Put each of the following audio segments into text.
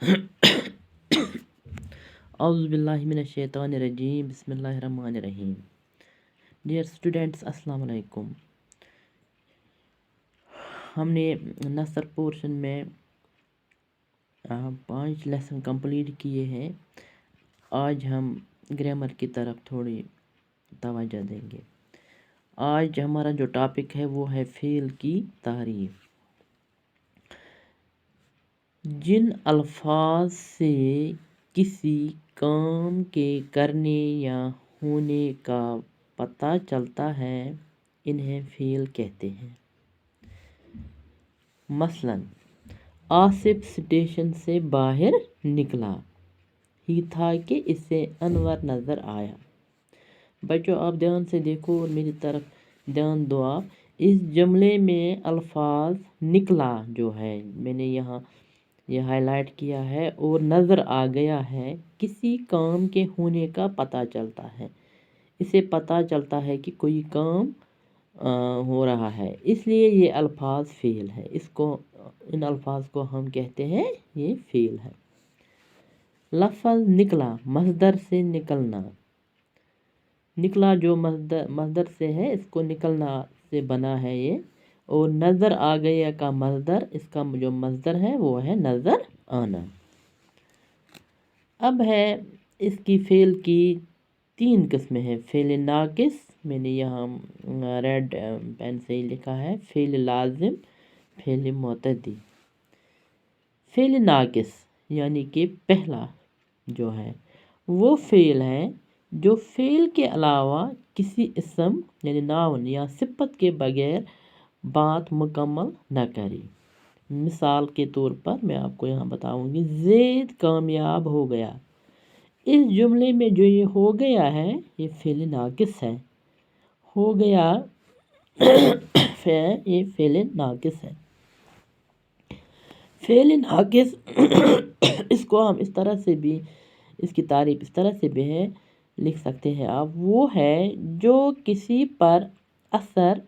اعوذ باللہ من الشیطان الرجیم بسم اللہ الرحمن الرحیم. ڈیئر اسٹوڈینٹس السلام علیکم. ہم نے نثر پورشن میں 5 لیسن کمپلیٹ کیے ہیں. آج ہم گرامر کی طرف تھوڑی توجہ دیں گے. آج ہمارا جو ٹاپک ہے وہ ہے فعل کی تعریف. جن الفاظ سے کسی کام کے کرنے یا ہونے کا پتہ چلتا ہے انہیں فعل کہتے ہیں. مثلاً آصف اسٹیشن سے باہر نکلا ہی تھا کہ اسے انور نظر آیا. بچوں آپ دھیان سے دیکھو اور میری طرف دھیان دو. آپ اس جملے میں الفاظ نکلا جو ہے میں نے یہاں یہ ہائی لائٹ کیا ہے اور نظر آ گیا ہے. کسی کام کے ہونے کا پتہ چلتا ہے. اسے پتہ چلتا ہے کہ کوئی کام ہو رہا ہے اس لیے یہ الفاظ فعل ہے. ان الفاظ کو ہم کہتے ہیں یہ فعل ہے. لفظ نکلا مصدر سے نکلنا. نکلا جو مصدر سے ہے اس کو نکلنا سے بنا ہے یہ. اور نظر آ گیا کا مصدر اس کا جو مصدر ہے وہ ہے نظر آنا. اب ہے اس کی فعل کی 3 قسمیں ہیں. فعل ناقص میں نے یہاں ریڈ پین سے ہی لکھا ہے. فعل لازم، فعل معتدی. فعل ناقص یعنی کہ پہلا جو ہے وہ فعل ہے جو فعل کے علاوہ کسی اسم یعنی ناؤن یا صفت کے بغیر بات مکمل نہ کرے. مثال کے طور پر میں آپ کو یہاں بتاؤں گی زید کامیاب ہو گیا. اس جملے میں جو یہ ہو گیا ہے یہ فعل ناقص ہے. ہو گیا یہ فعل ناقص ہے. فعل ناقص اس کو ہم اس طرح سے بھی اس کی تعریف اس طرح سے بھی ہے لکھ سکتے ہیں آپ. وہ ہے جو کسی پر اثر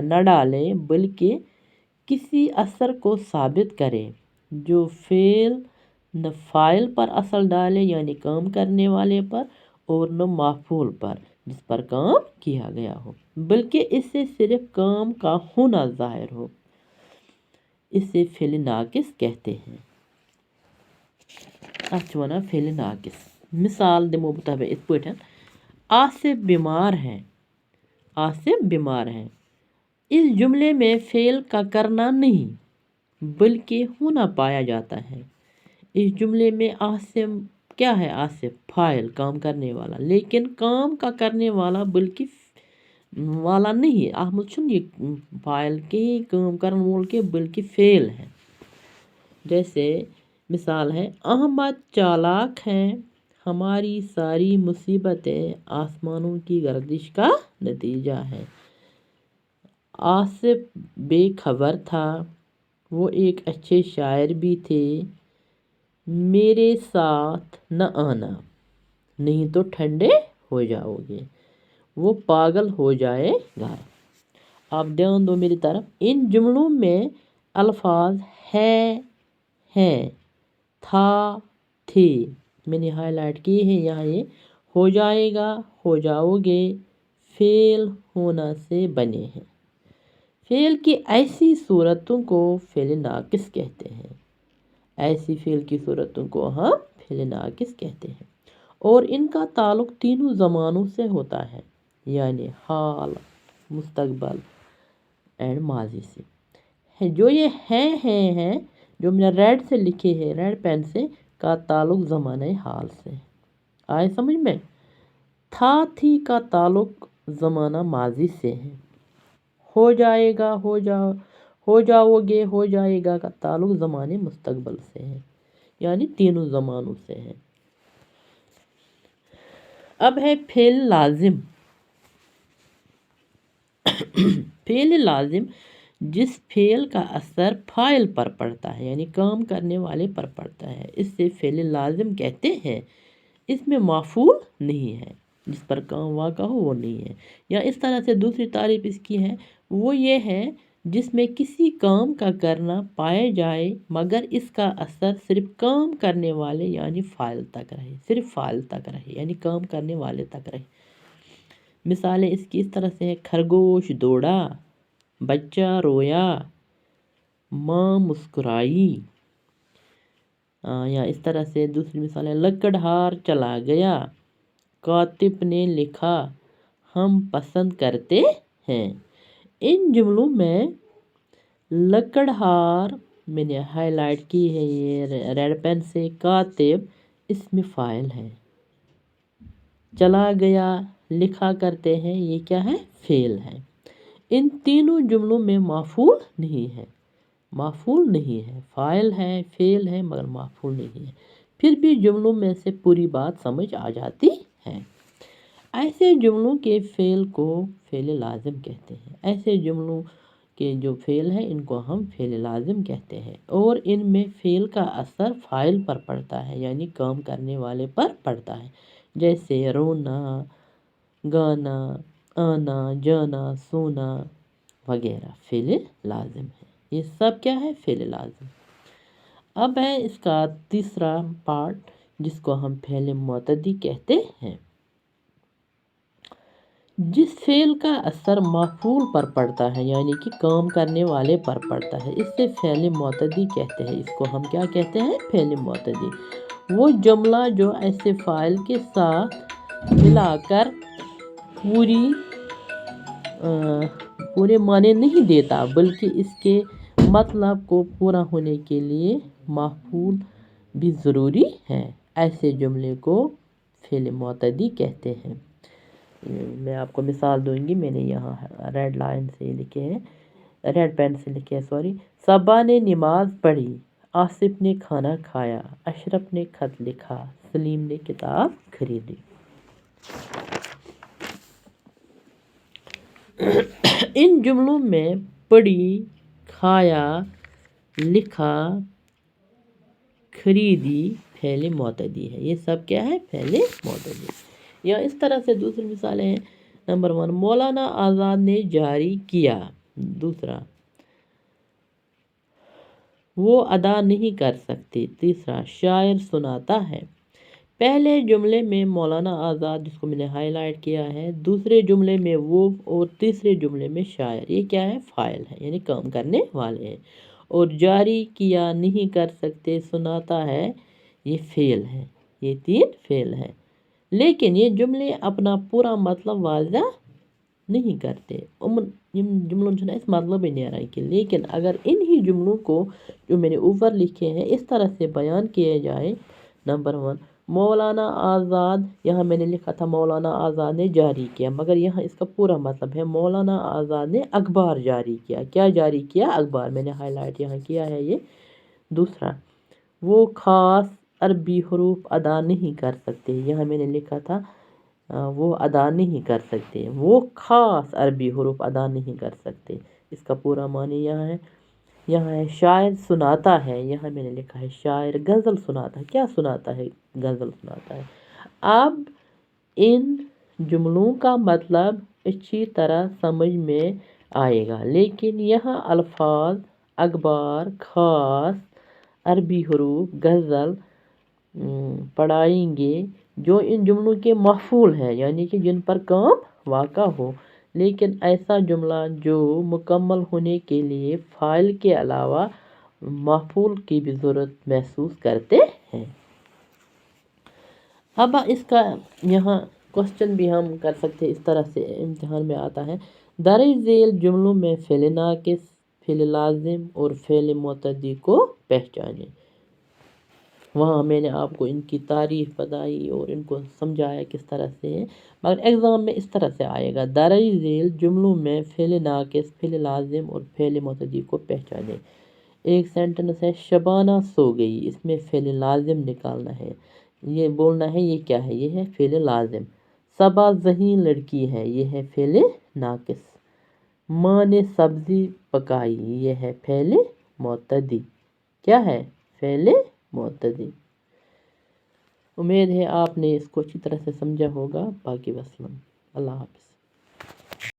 نہ ڈالے بلکہ کسی اثر کو ثابت کرے. جو فعل نہ فاعل پر اثر ڈالے یعنی کام کرنے والے پر اور نہ مفعول پر جس پر کام کیا گیا ہو بلکہ اس سے صرف کام کا ہونا ظاہر ہو. اسے فعل ناقص کہتے ہیں. اچھا فعل ناقص مثال دمو بتا اس پہ آصف بیمار ہے. آصف بیمار ہے اس جملے میں فعل کا کرنا نہیں بلکہ ہونا پایا جاتا ہے. اس جملے میں آصف کیا ہے؟ آصف فاعل کام کرنے والا لیکن کام کا کرنے والا بلکہ والا نہیں. احمد چھن یہ فاعل کے کام کرنے وول کے بلکہ فعل ہے. جیسے مثال ہے احمد چالاک ہے. ہماری ساری مصیبتیں آسمانوں کی گردش کا نتیجہ ہے. آصف بے خبر تھا. وہ ایک اچھے شاعر بھی تھے. میرے ساتھ نہ آنا نہیں تو ٹھنڈے ہو جاؤ گے. وہ پاگل ہو جائے گا. آپ دھیان دو میری طرف. ان جملوں میں الفاظ ہے، ہیں، تھا، تھے میں نے ہائی لائٹ کیے ہیں. یہاں یہ ہو جائے گا، ہو جاؤ گے فعل ہونا سے بنے ہیں. فعل کی ایسی صورتوں کو فعل ناقص کہتے ہیں. ایسی فعل کی صورتوں کو ہم فعل ناقص کہتے ہیں اور ان کا تعلق تینوں زمانوں سے ہوتا ہے یعنی حال، مستقبل اینڈ ماضی سے. جو یہ ہیں جو میں نے ریڈ سے لکھے ہیں ریڈ پین سے کا تعلق زمانہ حال سے آئے سمجھ میں. تھا تھی کا تعلق زمانہ ماضی سے ہے. ہو جائے گا، ہو جاؤ گے، ہو جائے گا کا تعلق زمانے مستقبل سے ہے یعنی تینوں زمانوں سے ہے. اب ہے فعل لازم. فعل لازم جس فعل کا اثر فاعل پر پڑتا ہے یعنی کام کرنے والے پر پڑتا ہے اس سے فعل لازم کہتے ہیں. اس میں مفعول نہیں ہے. جس پر کام واقع ہو وہ نہیں ہے. یا اس طرح سے دوسری تعریف اس کی ہے وہ یہ ہے جس میں کسی کام کا کرنا پایا جائے مگر اس کا اثر صرف کام کرنے والے یعنی فاعل تک رہے، صرف فاعل تک رہے یعنی کام کرنے والے تک رہے۔ مثالیں اس کی اس طرح سے ہیں: خرگوش دوڑا، بچہ رویا، ماں مسکرائی۔ یا اس طرح سے دوسری مثال ہے: لکڑہار چلا گیا، کاتب نے لکھا، ہم پسند کرتے ہیں۔ ان جملوں میں لکڑہار میں نے ہائی لائٹ کی ہے یہ ریڈ پین سے، کاتب اسم فاعل ہے، چلا گیا لکھا کرتے ہیں یہ کیا ہے؟ فعل ہے۔ ان تینوں جملوں میں مفعول نہیں ہے، مفعول نہیں ہے، فاعل ہے فعل ہے مگر مفعول نہیں ہے، پھر بھی جملوں میں سے پوری بات سمجھ آ جاتی ہے۔ ایسے جملوں کے فعل کو فعل لازم کہتے ہیں، ایسے جملوں کے جو فعل ہیں ان کو ہم فعل لازم کہتے ہیں، اور ان میں فعل کا اثر فاعل پر پڑتا ہے یعنی کام کرنے والے پر پڑتا ہے، جیسے رونا، گانا، آنا، جانا، سونا وغیرہ فعل لازم ہے۔ یہ سب کیا ہے؟ فعل لازم۔ اب ہے اس کا تیسرا پارٹ جس کو ہم فعل معتدی کہتے ہیں۔ جس فعل کا اثر مفعول پر پڑتا ہے یعنی کہ کام کرنے والے پر پڑتا ہے اسے فعل معتدی کہتے ہیں۔ اس کو ہم کیا کہتے ہیں؟ فعل معتدی۔ وہ جملہ جو ایسے فاعل کے ساتھ ملا کر پورے معنی نہیں دیتا بلکہ اس کے مطلب کو پورا ہونے کے لیے مفعول بھی ضروری ہے، ایسے جملے کو فعل معتدی کہتے ہیں۔ میں آپ کو مثال دوں گی، میں نے یہاں ریڈ لائن سے لکھے ہیں، ریڈ پین سے لکھے ہیں صبا نے نماز پڑھی، آصف نے کھانا کھایا، اشرف نے خط لکھا، سلیم نے کتاب خریدی۔ ان جملوں میں پڑھی، کھایا، لکھا، خریدی فعل معتدی ہے۔ یہ سب کیا ہے؟ فعل معتدی۔ یا اس طرح سے دوسری مثالیں ہیں: نمبر 1 مولانا آزاد نے جاری کیا، دوسرا وہ ادا نہیں کر سکتے، تیسرا شاعر سناتا ہے۔ پہلے جملے میں مولانا آزاد جس کو میں نے ہائی لائٹ کیا ہے، دوسرے جملے میں وہ، اور تیسرے جملے میں شاعر، یہ کیا ہے؟ فاعل ہے یعنی کام کرنے والے ہیں، اور جاری کیا نہیں کر سکتے، سناتا ہے یہ فعل ہے، یہ 3 فعل ہے، لیکن یہ جملے اپنا پورا مطلب واضح نہیں کرتے، جملوں سے اس مطلب ہی نہیں آ رہا ہے کہ لیکن اگر انہی جملوں کو جو میں نے اوپر لکھے ہیں اس طرح سے بیان کیے جائے: نمبر 1 مولانا آزاد، یہاں میں نے لکھا تھا مولانا آزاد نے جاری کیا، مگر یہاں اس کا پورا مطلب ہے مولانا آزاد نے اخبار جاری کیا۔ کیا جاری کیا؟ اخبار، میں نے ہائی لائٹ یہاں کیا ہے یہ۔ دوسرا وہ خاص عربی حروف ادا نہیں کر سکتے، یہاں میں نے لکھا تھا وہ ادا نہیں کر سکتے، وہ خاص عربی حروف ادا نہیں کر سکتے، اس کا پورا معنی یہاں ہے۔ یہاں ہے شاعر سناتا ہے، یہاں میں نے لکھا ہے شاعر غزل سناتا ہے۔ کیا سناتا ہے؟ غزل سناتا ہے۔ اب ان جملوں کا مطلب اچھی طرح سمجھ میں آئے گا، لیکن یہاں الفاظ اخبار، خاص، عربی حروف، غزل پڑھائیں گے جو ان جملوں کے مفعول ہیں یعنی کہ جن پر کام واقع ہو، لیکن ایسا جملہ جو مکمل ہونے کے لیے فاعل کے علاوہ مفعول کی بھی ضرورت محسوس کرتے ہیں۔ اب اس کا یہاں کوسچن بھی ہم کر سکتے ہیں، اس طرح سے امتحان میں آتا ہے: درج ذیل جملوں میں فعل ناقص، فعل لازم اور فعل معتدی کو پہچانیں۔ وہاں میں نے آپ کو ان کی تعریف بتائی اور ان کو سمجھایا کس طرح سے ہے، مگر ایگزام میں اس طرح سے آئے گا: درج ذیل جملوں میں فعل ناقص، فعل لازم اور فعل معتدی کو پہچانیں۔ ایک سینٹنس ہے: شبانہ سو گئی، اس میں فعل لازم نکالنا ہے، یہ بولنا ہے یہ کیا ہے؟ یہ ہے فعل لازم۔ صبا ذہین لڑکی ہے، یہ ہے فعل ناقص۔ ماں نے سبزی پکائی، یہ ہے فعل معتدی۔ کیا ہے؟ فعل معتدی۔ امید ہے آپ نے اس کو اچھی طرح سے سمجھا ہوگا۔ باقی وسلم، اللہ حافظ۔